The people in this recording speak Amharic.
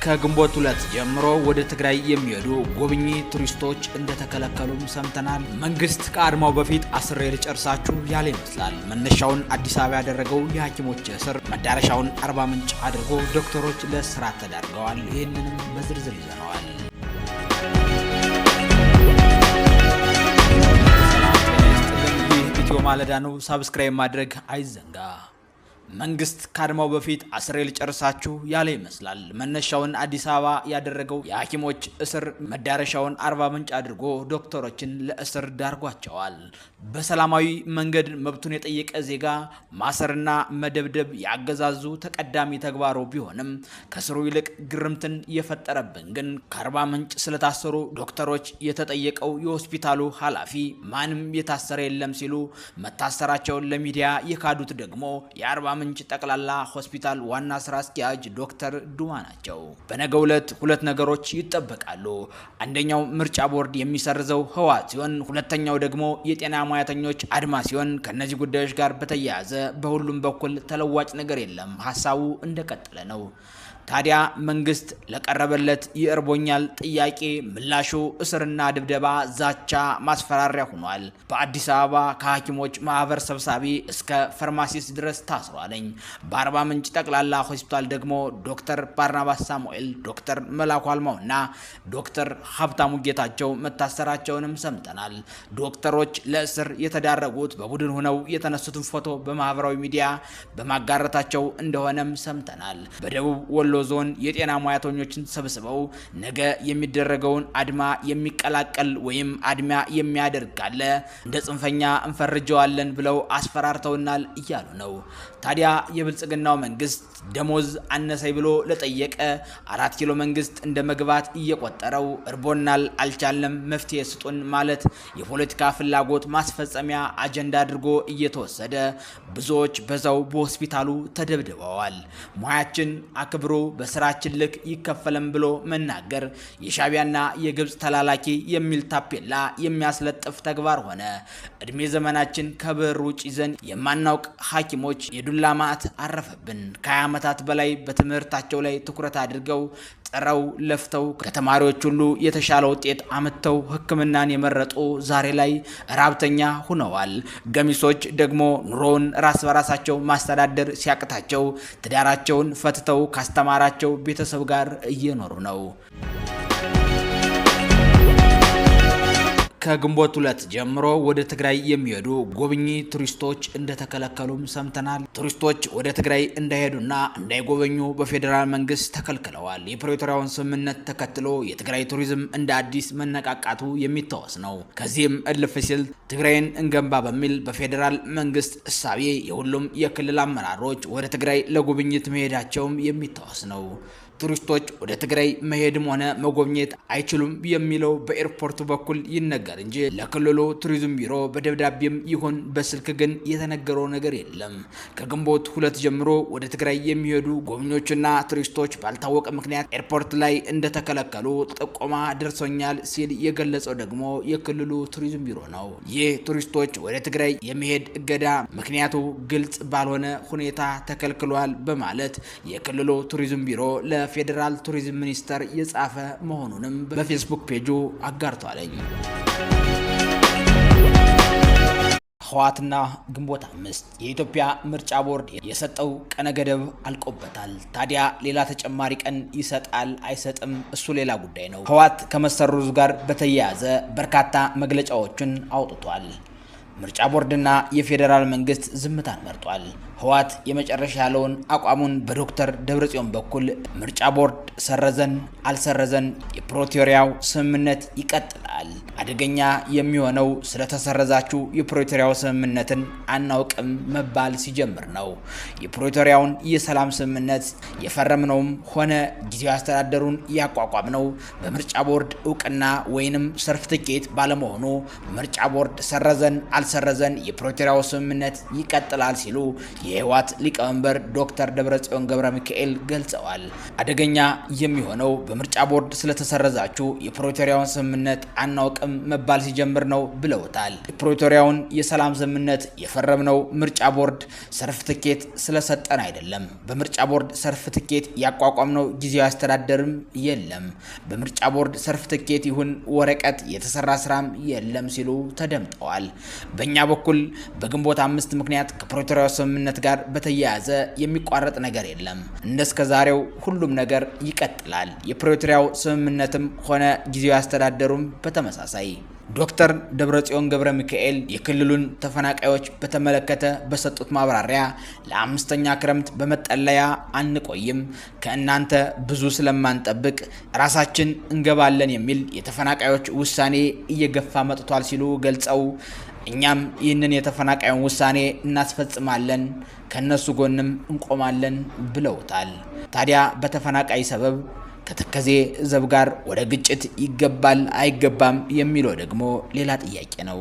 ከግንቦት 2 ጀምሮ ወደ ትግራይ የሚሄዱ ጎብኚ ቱሪስቶች እንደተከለከሉም ሰምተናል። መንግስት ከአድማው በፊት አስሬ ልጨርሳችሁ ያለ ይመስላል። መነሻውን አዲስ አበባ ያደረገው የሐኪሞች እስር መዳረሻውን አርባ ምንጭ አድርጎ ዶክተሮች ለእስራት ተዳርገዋል። ይህንንም በዝርዝር ይዘነዋል። ኢትዮ ማለዳ ነው። ሰብስክራይብ ማድረግ አይዘንጋ። መንግስት ከአድማው በፊት አስሬ ልጨርሳችሁ ያለ ይመስላል። መነሻውን አዲስ አበባ ያደረገው የሐኪሞች እስር መዳረሻውን አርባ ምንጭ አድርጎ ዶክተሮችን ለእስር ዳርጓቸዋል። በሰላማዊ መንገድ መብቱን የጠየቀ ዜጋ ማሰርና መደብደብ ያገዛዙ ተቀዳሚ ተግባሩ ቢሆንም ከስሩ ይልቅ ግርምትን የፈጠረብን ግን ከአርባ ምንጭ ስለታሰሩ ዶክተሮች የተጠየቀው የሆስፒታሉ ኃላፊ ማንም የታሰረ የለም ሲሉ መታሰራቸውን ለሚዲያ የካዱት ደግሞ የአርባ ምንጭ ጠቅላላ ሆስፒታል ዋና ስራ አስኪያጅ ዶክተር ዱማ ናቸው። በነገው ዕለት ሁለት ነገሮች ይጠበቃሉ። አንደኛው ምርጫ ቦርድ የሚሰርዘው ህወሓት ሲሆን፣ ሁለተኛው ደግሞ የጤና ሙያተኞች አድማ ሲሆን ከነዚህ ጉዳዮች ጋር በተያያዘ በሁሉም በኩል ተለዋጭ ነገር የለም። ሐሳቡ እንደቀጠለ ነው። ታዲያ መንግስት ለቀረበለት የእርቦኛል ጥያቄ ምላሹ እስርና ድብደባ፣ ዛቻ፣ ማስፈራሪያ ሆኗል። በአዲስ አበባ ከሐኪሞች ማህበር ሰብሳቢ እስከ ፋርማሲስት ድረስ ታስሯለኝ። በአርባ ምንጭ ጠቅላላ ሆስፒታል ደግሞ ዶክተር ባርናባስ ሳሙኤል፣ ዶክተር መላኩ አልማውና ዶክተር ሀብታሙ ጌታቸው መታሰራቸውንም ሰምተናል። ዶክተሮች ለእስር የተዳረጉት በቡድን ሆነው የተነሱትን ፎቶ በማህበራዊ ሚዲያ በማጋረታቸው እንደሆነም ሰምተናል። በደቡብ ወሎ ዞን የጤና ሙያተኞችን ሰብስበው ነገ የሚደረገውን አድማ የሚቀላቀል ወይም አድማ የሚያደርግ ካለ እንደ ጽንፈኛ እንፈርጀዋለን ብለው አስፈራርተውናል እያሉ ነው። ታዲያ የብልጽግናው መንግስት ደሞዝ አነሰይ ብሎ ለጠየቀ 4 ኪሎ መንግስት እንደ መግባት እየቆጠረው እርቦናል፣ አልቻለም፣ መፍትሄ ስጡን ማለት የፖለቲካ ፍላጎት ማስፈጸሚያ አጀንዳ አድርጎ እየተወሰደ ብዙዎች በዛው በሆስፒታሉ ተደብድበዋል። ሙያችን አክብሮ በስራችን ልክ ይከፈለም ብሎ መናገር የሻቢያና የግብጽ ተላላኪ የሚል ታፔላ የሚያስለጥፍ ተግባር ሆነ። እድሜ ዘመናችን ከብር ውጭ ይዘን የማናውቅ ሐኪሞች የዱላ ማዕት አረፈብን። ከ20 ዓመታት በላይ በትምህርታቸው ላይ ትኩረት አድርገው ጥረው ለፍተው ከተማሪዎች ሁሉ የተሻለ ውጤት አመጥተው ሕክምናን የመረጡ ዛሬ ላይ ራብተኛ ሆነዋል። ገሚሶች ደግሞ ኑሮውን ራስ በራሳቸው ማስተዳደር ሲያቅታቸው ትዳራቸውን ፈትተው ካስተማራቸው ቤተሰብ ጋር እየኖሩ ነው። ከግንቦት 2 ጀምሮ ወደ ትግራይ የሚሄዱ ጎብኚ ቱሪስቶች እንደተከለከሉም ሰምተናል። ቱሪስቶች ወደ ትግራይ እንዳይሄዱና እንዳይጎበኙ በፌዴራል መንግስት ተከልክለዋል። የፕሪቶሪያውን ስምምነት ተከትሎ የትግራይ ቱሪዝም እንደ አዲስ መነቃቃቱ የሚታወስ ነው። ከዚህም እልፍ ሲል ትግራይን እንገንባ በሚል በፌዴራል መንግስት እሳቤ የሁሉም የክልል አመራሮች ወደ ትግራይ ለጉብኝት መሄዳቸውም የሚታወስ ነው። ቱሪስቶች ወደ ትግራይ መሄድም ሆነ መጎብኘት አይችሉም የሚለው በኤርፖርቱ በኩል ይነገር እንጂ ለክልሉ ቱሪዝም ቢሮ በደብዳቤም ይሁን በስልክ ግን የተነገረው ነገር የለም። ከግንቦት 2 ጀምሮ ወደ ትግራይ የሚሄዱ ጎብኚዎችና ቱሪስቶች ባልታወቀ ምክንያት ኤርፖርት ላይ እንደተከለከሉ ጥቆማ ደርሶኛል ሲል የገለጸው ደግሞ የክልሉ ቱሪዝም ቢሮ ነው። ይህ ቱሪስቶች ወደ ትግራይ የመሄድ እገዳ ምክንያቱ ግልጽ ባልሆነ ሁኔታ ተከልክሏል በማለት የክልሉ ቱሪዝም ቢሮ ፌዴራል ቱሪዝም ሚኒስቴር የጻፈ መሆኑንም በፌስቡክ ፔጁ አጋርቷለኝ። ህወሓትና ግንቦት 5 የኢትዮጵያ ምርጫ ቦርድ የሰጠው ቀነ ገደብ አልቆበታል። ታዲያ ሌላ ተጨማሪ ቀን ይሰጣል አይሰጥም እሱ ሌላ ጉዳይ ነው። ህወሓት ከመሰረዙ ጋር በተያያዘ በርካታ መግለጫዎችን አውጥቷል። ምርጫ ቦርድና የፌዴራል መንግስት ዝምታን መርጧል። ህወሓት የመጨረሻ ያለውን አቋሙን በዶክተር ደብረጽዮን በኩል ምርጫ ቦርድ ሰረዘን አልሰረዘን የፕሪቶሪያው ስምምነት ይቀጥላል። አደገኛ የሚሆነው ስለተሰረዛችሁ የፕሪቶሪያው ስምምነትን አናውቅም መባል ሲጀምር ነው። የፕሪቶሪያውን የሰላም ስምምነት የፈረምነውም ሆነ ጊዜያዊ አስተዳደሩን ያቋቋምነው በምርጫ ቦርድ እውቅና ወይንም ሰርቲፊኬት ባለመሆኑ ምርጫ ቦርድ ሰረዘን አልሰረዘን የፕሪቶሪያው ስምምነት ይቀጥላል ሲሉ የህወሓት ሊቀመንበር ዶክተር ደብረጽዮን ገብረ ሚካኤል ገልጸዋል። አደገኛ የሚሆነው በምርጫ ቦርድ ስለተሰረዛችሁ የፕሪቶሪያውን ስምምነት አናውቅም መባል ሲጀምር ነው ብለውታል። የፕሪቶሪያውን የሰላም ስምምነት የፈረምነው ምርጫ ቦርድ ሰርቲፊኬት ስለሰጠን አይደለም። በምርጫ ቦርድ ሰርቲፊኬት ያቋቋምነው ጊዜያዊ አስተዳደርም የለም። በምርጫ ቦርድ ሰርቲፊኬት ይሁን ወረቀት የተሰራ ስራም የለም ሲሉ ተደምጠዋል። በእኛ በኩል በግንቦት 5 ምክንያት ከፕሪቶሪያው ስምምነት ጋር በተያያዘ የሚቋረጥ ነገር የለም። እንደስከዛሬው ሁሉም ነገር ይቀጥላል። የፕሪቶሪያው ስምምነትም ሆነ ጊዜያዊ አስተዳደሩም በተመሳሳይ። ዶክተር ደብረጽዮን ገብረ ሚካኤል የክልሉን ተፈናቃዮች በተመለከተ በሰጡት ማብራሪያ ለአምስተኛ ክረምት በመጠለያ አንቆይም፣ ከእናንተ ብዙ ስለማንጠብቅ ራሳችን እንገባለን የሚል የተፈናቃዮች ውሳኔ እየገፋ መጥቷል ሲሉ ገልጸው እኛም ይህንን የተፈናቃዩን ውሳኔ እናስፈጽማለን፣ ከነሱ ጎንም እንቆማለን ብለውታል። ታዲያ በተፈናቃይ ሰበብ ከተከዜ ዘብ ጋር ወደ ግጭት ይገባል አይገባም የሚለው ደግሞ ሌላ ጥያቄ ነው።